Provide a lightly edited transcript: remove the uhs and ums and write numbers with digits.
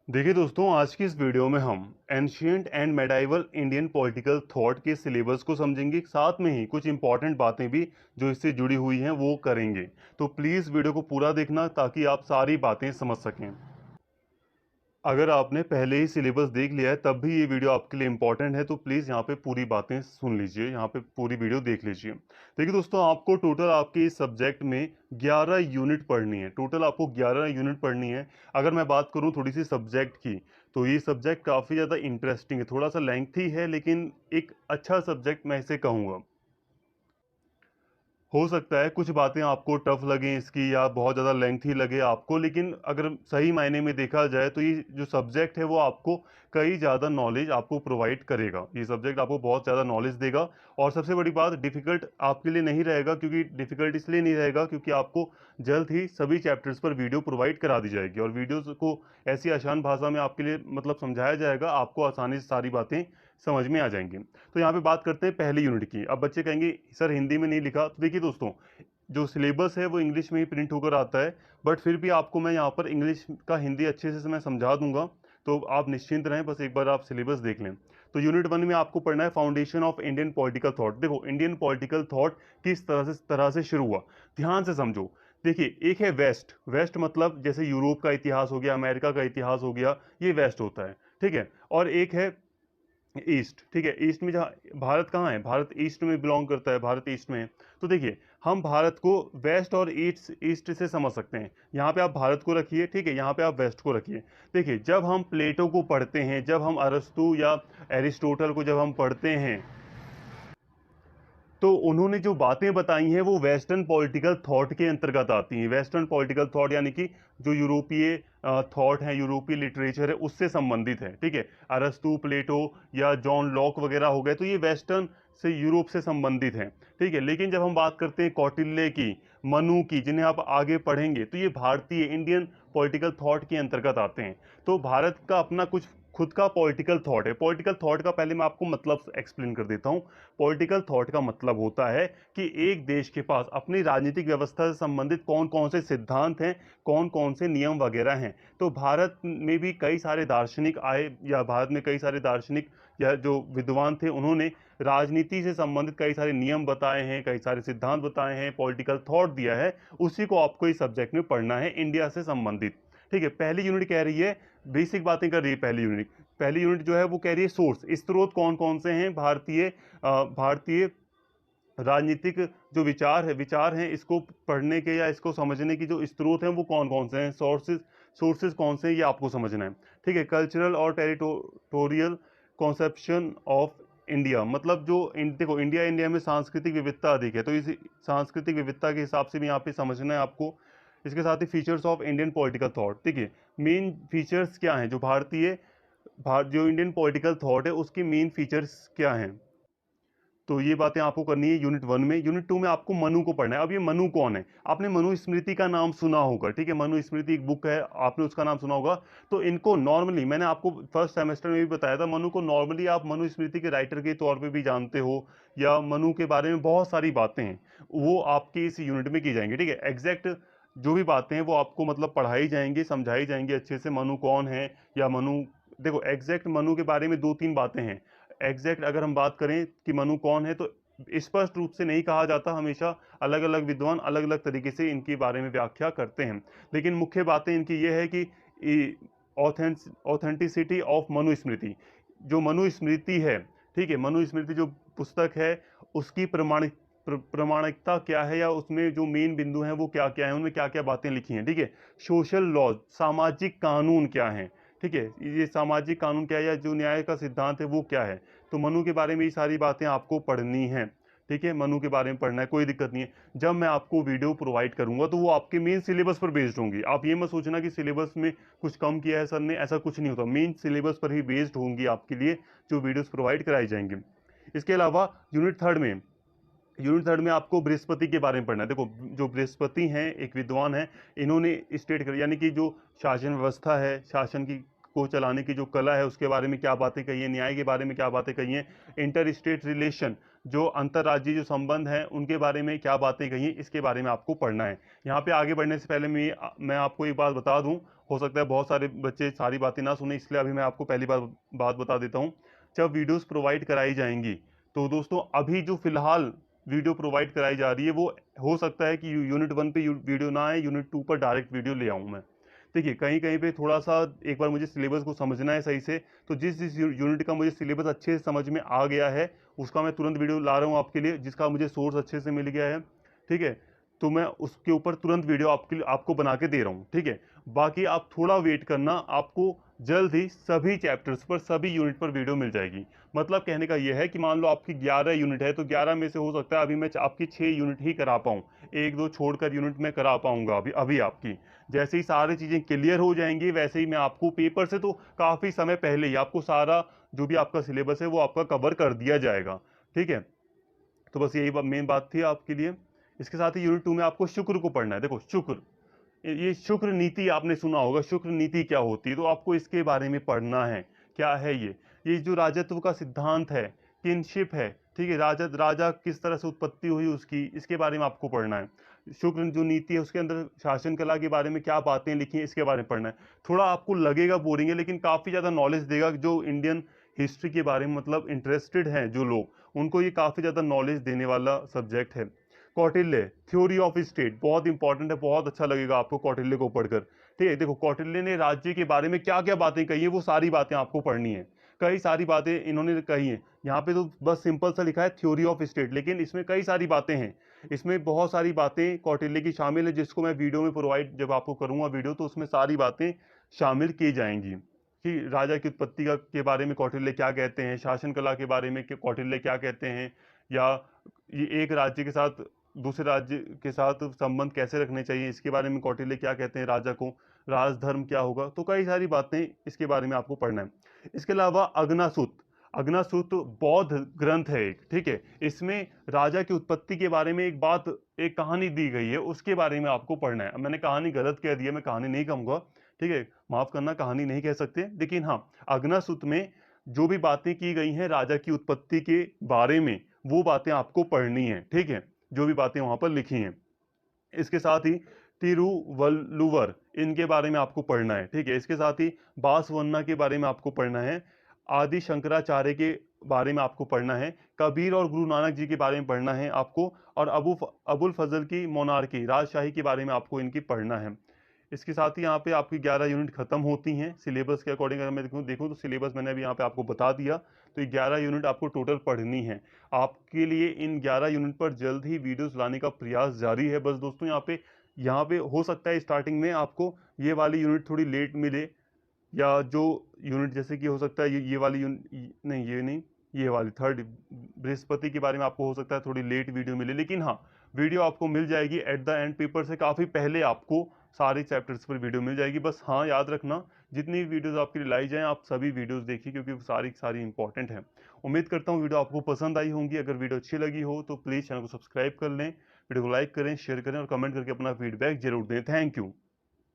देखिए दोस्तों, आज की इस वीडियो में हम ancient and medieval Indian political thought के सिलेबस को समझेंगे। साथ में ही कुछ इंपॉर्टेंट बातें भी जो इससे जुड़ी हुई हैं वो करेंगे। तो प्लीज़ वीडियो को पूरा देखना ताकि आप सारी बातें समझ सकें। अगर आपने पहले ही सिलेबस देख लिया है तब भी ये वीडियो आपके लिए इंपॉर्टेंट है, तो प्लीज़ यहाँ पे पूरी बातें सुन लीजिए, यहाँ पे पूरी वीडियो देख लीजिए। देखिए दोस्तों, आपको टोटल आपके इस सब्जेक्ट में 11 यूनिट पढ़नी है। टोटल आपको 11 यूनिट पढ़नी है। अगर मैं बात करूँ थोड़ी सी सब्जेक्ट की, तो ये सब्जेक्ट काफ़ी ज़्यादा इंटरेस्टिंग है। थोड़ा सा लेंथी है लेकिन एक अच्छा सब्जेक्ट मैं इसे कहूँगा। हो सकता है कुछ बातें आपको टफ लगें इसकी, या बहुत ज़्यादा लेंथी लगे आपको, लेकिन अगर सही मायने में देखा जाए तो ये जो सब्जेक्ट है वो आपको कई ज़्यादा नॉलेज आपको प्रोवाइड करेगा। ये सब्जेक्ट आपको बहुत ज़्यादा नॉलेज देगा। और सबसे बड़ी बात, डिफ़िकल्ट आपके लिए नहीं रहेगा। क्योंकि डिफ़िकल्ट इसलिए नहीं रहेगा क्योंकि आपको जल्द ही सभी चैप्टर्स पर वीडियो प्रोवाइड करा दी जाएगी, और वीडियोज़ को ऐसी आसान भाषा में आपके लिए मतलब समझाया जाएगा, आपको आसानी से सारी बातें समझ में आ जाएंगी। तो यहाँ पे बात करते हैं पहली यूनिट की। अब बच्चे कहेंगे सर हिंदी में नहीं लिखा, तो देखिए दोस्तों, जो सिलेबस है वो इंग्लिश में ही प्रिंट होकर आता है। बट फिर भी आपको मैं यहाँ पर इंग्लिश का हिंदी अच्छे से मैं समझा दूंगा, तो आप निश्चिंत रहें, बस एक बार आप सिलेबस देख लें। तो यूनिट 1 में आपको पढ़ना है foundation of Indian political thought. देखो, इंडियन पॉलिटिकल थॉट किस तरह से शुरू हुआ, ध्यान से समझो। देखिए, एक है वेस्ट। वेस्ट मतलब जैसे यूरोप का इतिहास हो गया, अमेरिका का इतिहास हो गया, ये वेस्ट होता है, ठीक है। और एक है ईस्ट, ठीक है। ईस्ट में जहाँ भारत कहाँ है, भारत ईस्ट में बिलोंग करता है, भारत ईस्ट में है। तो देखिए, हम भारत को वेस्ट और ईस्ट ईस्ट से समझ सकते हैं। यहाँ पे आप भारत को रखिए, ठीक है, यहाँ पे आप वेस्ट को रखिए। देखिए, जब हम प्लेटो को पढ़ते हैं, जब हम अरस्तु या एरिस्टोटल को जब हम पढ़ते हैं, तो उन्होंने जो बातें बताई हैं वो वेस्टर्न पॉलिटिकल थॉट के अंतर्गत आती हैं। वेस्टर्न पॉलिटिकल थॉट यानी कि जो यूरोपीय थॉट है, यूरोपीय लिटरेचर है, उससे संबंधित है, ठीक है। अरस्तु, प्लेटो या जॉन लॉक वगैरह हो गए, तो ये वेस्टर्न से, यूरोप से संबंधित हैं, ठीक है। लेकिन जब हम बात करते हैं कौटिल्य की, मनु की, जिन्हें आप आगे पढ़ेंगे, तो ये भारतीय इंडियन पॉलिटिकल थॉट के अंतर्गत आते हैं। तो भारत का अपना कुछ खुद का पॉलिटिकल थॉट है। पॉलिटिकल थॉट का पहले मैं आपको मतलब एक्सप्लेन कर देता हूँ। पॉलिटिकल थॉट का मतलब होता है कि एक देश के पास अपनी राजनीतिक व्यवस्था से संबंधित कौन कौन से सिद्धांत हैं, कौन कौन से नियम वगैरह हैं। तो भारत में भी कई सारे दार्शनिक आए, या भारत में कई सारे दार्शनिक या जो विद्वान थे, उन्होंने राजनीति से संबंधित कई सारे नियम बताए हैं, कई सारे सिद्धांत बताए हैं, पॉलिटिकल थॉट दिया है। उसी को आपको इस सब्जेक्ट में पढ़ना है, इंडिया से संबंधित, ठीक है। पहली यूनिट कह रही है, बेसिक बातें कर रही है पहली यूनिट जो है वो कह रही है सोर्स, स्रोत कौन कौन से हैं भारतीय राजनीतिक जो विचार हैं, इसको पढ़ने के या इसको समझने की जो स्रोत हैं वो कौन कौन से हैं, सोर्सेज कौन से हैं, ये आपको समझना है, ठीक है। कल्चरल और टेरिटोरियल कॉन्सेप्शन ऑफ इंडिया, मतलब जो देखो, इंडिया में सांस्कृतिक विविधता अधिक है, तो इस सांस्कृतिक विविधता के हिसाब से भी यहाँ पे समझना है आपको। इसके साथ ही features of Indian political thought, ठीक है। मेन फीचर्स क्या हैं, जो इंडियन पॉलिटिकल थॉट है उसकी मेन फीचर्स क्या हैं, तो ये बातें आपको करनी है यूनिट 1 में। यूनिट 2 में आपको मनु को पढ़ना है। अब ये मनु कौन है, आपने मनु स्मृति का नाम सुना होगा, ठीक है। मनु स्मृति एक बुक है, आपने उसका नाम सुना होगा। तो इनको नॉर्मली, मैंने आपको फर्स्ट सेमेस्टर में भी बताया था, मनु को नॉर्मली आप मनु स्मृति के राइटर के तौर पे भी जानते हो, या मनु के बारे में बहुत सारी बातें हैं वो आपकी इस यूनिट में की जाएंगी, ठीक है। एग्जैक्ट जो भी बातें हैं वो आपको मतलब पढ़ाई जाएंगी, समझाई जाएंगी अच्छे से। मनु कौन है, या मनु, देखो एग्जैक्ट मनु के बारे में दो तीन बातें हैं। एग्जैक्ट अगर हम बात करें कि मनु कौन है, तो स्पष्ट रूप से नहीं कहा जाता, हमेशा अलग अलग विद्वान अलग अलग तरीके से इनके बारे में व्याख्या करते हैं। लेकिन मुख्य बातें इनकी ये है कि ऑथेंटिसिटी ऑफ मनुस्मृति, जो मनुस्मृति है, ठीक है, मनुस्मृति जो पुस्तक है, उसकी प्रमाणिकता क्या है, या उसमें जो मेन बिंदु हैं वो क्या क्या है, उनमें क्या क्या बातें लिखी हैं, ठीक है। सोशल लॉज, सामाजिक कानून क्या है, ठीक है, ये सामाजिक कानून क्या है, या जो न्याय का सिद्धांत है वो क्या है। तो मनु के बारे में ये सारी बातें आपको पढ़नी हैं, ठीक है। मनु के बारे में पढ़ना है, कोई दिक्कत नहीं है। जब मैं आपको वीडियो प्रोवाइड करूंगा तो वो आपके मेन सिलेबस पर बेस्ड होंगी। आप ये मत सोचना कि सिलेबस में कुछ कम किया है सर ने, ऐसा कुछ नहीं होता। मेन सिलेबस पर ही बेस्ड होंगी आपके लिए जो वीडियोस प्रोवाइड कराई जाएंगी। इसके अलावा यूनिट 3 में आपको बृहस्पति के बारे में पढ़ना है। देखो, जो बृहस्पति हैं, एक विद्वान है, इन्होंने स्टेट कर, यानी कि जो शासन व्यवस्था है, शासन की को चलाने की जो कला है, उसके बारे में क्या बातें कही हैं, न्याय के बारे में क्या बातें कही हैं, इंटर स्टेट रिलेशन, जो अंतर्राज्यीय जो संबंध हैं उनके बारे में क्या बातें कही हैं, इसके बारे में आपको पढ़ना है। यहाँ पे आगे बढ़ने से पहले मैं आपको एक बात बता दूं, हो सकता है बहुत सारे बच्चे सारी बातें ना सुने, इसलिए अभी मैं आपको पहली बात बता देता हूँ। जब वीडियोस प्रोवाइड कराई जाएंगी तो दोस्तों अभी जो फिलहाल वीडियो प्रोवाइड कराई जा रही है वो हो सकता है कि यूनिट 1 पे वीडियो ना आए, यूनिट 2 पर डायरेक्ट वीडियो ले आऊँ मैं। देखिए कहीं कहीं पे थोड़ा सा एक बार मुझे सिलेबस को समझना है सही से, तो जिस जिस यूनिट का मुझे सिलेबस अच्छे से समझ में आ गया है उसका मैं तुरंत वीडियो ला रहा हूँ आपके लिए, जिसका मुझे सोर्स अच्छे से मिल गया है, ठीक है। तो मैं उसके ऊपर तुरंत वीडियो आपको बना के दे रहा हूँ, ठीक है। बाकी आप थोड़ा वेट करना, आपको जल्द ही सभी चैप्टर्स पर सभी यूनिट पर वीडियो मिल जाएगी। मतलब कहने का यह है कि मान लो आपकी 11 यूनिट है तो 11 में से हो सकता है अभी मैं आपकी 6 यूनिट ही करा पाऊँ, एक दो छोड़कर यूनिट में करा पाऊंगा अभी अभी आपकी। जैसे ही सारी चीज़ें क्लियर हो जाएंगी वैसे ही मैं आपको पेपर से तो काफ़ी समय पहले ही आपको सारा जो भी आपका सिलेबस है वो आपका कवर कर दिया जाएगा, ठीक है। तो बस यही मेन बात थी आपके लिए। इसके साथ ही यूनिट 2 में आपको शुक्र को पढ़ना है। देखो शुक्र, ये शुक्र नीति आपने सुना होगा, शुक्र नीति क्या होती है, तो आपको इसके बारे में पढ़ना है। क्या है ये जो राजत्व का सिद्धांत है, किनशिप है, ठीक है, राजा किस तरह से उत्पत्ति हुई उसकी, इसके बारे में आपको पढ़ना है। शुक्र जो नीति है उसके अंदर शासन कला के बारे में क्या बातें लिखी हैं इसके बारे में पढ़ना है। थोड़ा आपको लगेगा बोरिंग है लेकिन काफ़ी ज़्यादा नॉलेज देगा, जो इंडियन हिस्ट्री के बारे में मतलब इंटरेस्टेड हैं जो लोग, उनको ये काफ़ी ज़्यादा नॉलेज देने वाला सब्जेक्ट है। कौटिल्य थ्योरी ऑफ स्टेट बहुत इंपॉर्टेंट है, बहुत अच्छा लगेगा आपको कौटिल्य को पढ़कर, ठीक है। देखो कौटिल्य ने राज्य के बारे में क्या क्या बातें कही है वो सारी बातें आपको पढ़नी है। कई सारी बातें इन्होंने कही हैं, यहाँ पे तो बस सिंपल सा लिखा है थ्योरी ऑफ स्टेट, लेकिन इसमें कई सारी बातें हैं, इसमें बहुत सारी बातें कौटिल्य की शामिल है, जिसको मैं वीडियो में प्रोवाइड जब आपको करूंगा वीडियो तो उसमें सारी बातें शामिल की जाएंगी कि राजा की उत्पत्ति का के बारे में कौटिल्य क्या कहते हैं, शासन कला के बारे में कौटिल्य क्या कहते हैं, या ये एक राज्य के साथ दूसरे राज्य के साथ संबंध कैसे रखने चाहिए इसके बारे में कौटिल्य क्या कहते हैं राजा को, राजधर्म क्या होगा, तो कई सारी बातें इसके बारे में आपको पढ़ना है। इसके अलावा अग्नासुत, अग्नासुत बौद्ध ग्रंथ है एक, ठीक है। इसमें राजा की उत्पत्ति के बारे में एक कहानी दी गई है, उसके बारे में आपको पढ़ना है। अब मैंने कहानी गलत कह दिया, मैं कहानी नहीं कहूंगा, ठीक है, माफ करना, कहानी नहीं कह सकते, लेकिन हाँ अग्नासुत में जो भी बातें की गई हैं राजा की उत्पत्ति के बारे में वो बातें आपको पढ़नी है, ठीक है, जो भी बातें वहां पर लिखी हैं। इसके साथ ही तिरुवल्लुवर इनके बारे में आपको पढ़ना है, ठीक है। इसके साथ ही बासवन्ना के बारे में आपको पढ़ना है, आदि शंकराचार्य के बारे में आपको पढ़ना है, कबीर और गुरु नानक जी के बारे में पढ़ना है आपको, और अबुल फजल की मोनार्की राजशाही के बारे में आपको इनकी पढ़ना है। इसके साथ ही यहाँ पे आपकी 11 यूनिट खत्म होती हैं सिलेबस के अकॉर्डिंग। अगर मैं देखूँ तो सिलेबस मैंने अभी यहाँ पे आपको बता दिया, तो ये 11 यूनिट आपको टोटल पढ़नी है। आपके लिए इन 11 यूनिट पर जल्द ही वीडियोस लाने का प्रयास जारी है। बस दोस्तों यहाँ पे हो सकता है स्टार्टिंग में आपको ये वाली यूनिट थोड़ी लेट मिले, या जो यूनिट जैसे कि हो सकता है ये वाली यूनिट नहीं, ये नहीं, ये वाली थर्ड बृहस्पति के बारे में आपको हो सकता है थोड़ी लेट वीडियो मिले, लेकिन हाँ वीडियो आपको मिल जाएगी एट द एंड, पेपर से काफ़ी पहले आपको सारे चैप्टर्स पर वीडियो मिल जाएगी। बस हाँ याद रखना जितनी वीडियोस आपके लिए लाई जाएं आप सभी वीडियोस देखिए, क्योंकि वो सारी सारी इंपॉर्टेंट है। उम्मीद करता हूँ वीडियो आपको पसंद आई होंगी। अगर वीडियो अच्छी लगी हो तो प्लीज़ चैनल को सब्सक्राइब कर लें, वीडियो को लाइक करें, शेयर करें और कमेंट करके अपना फीडबैक जरूर दें। Thank you.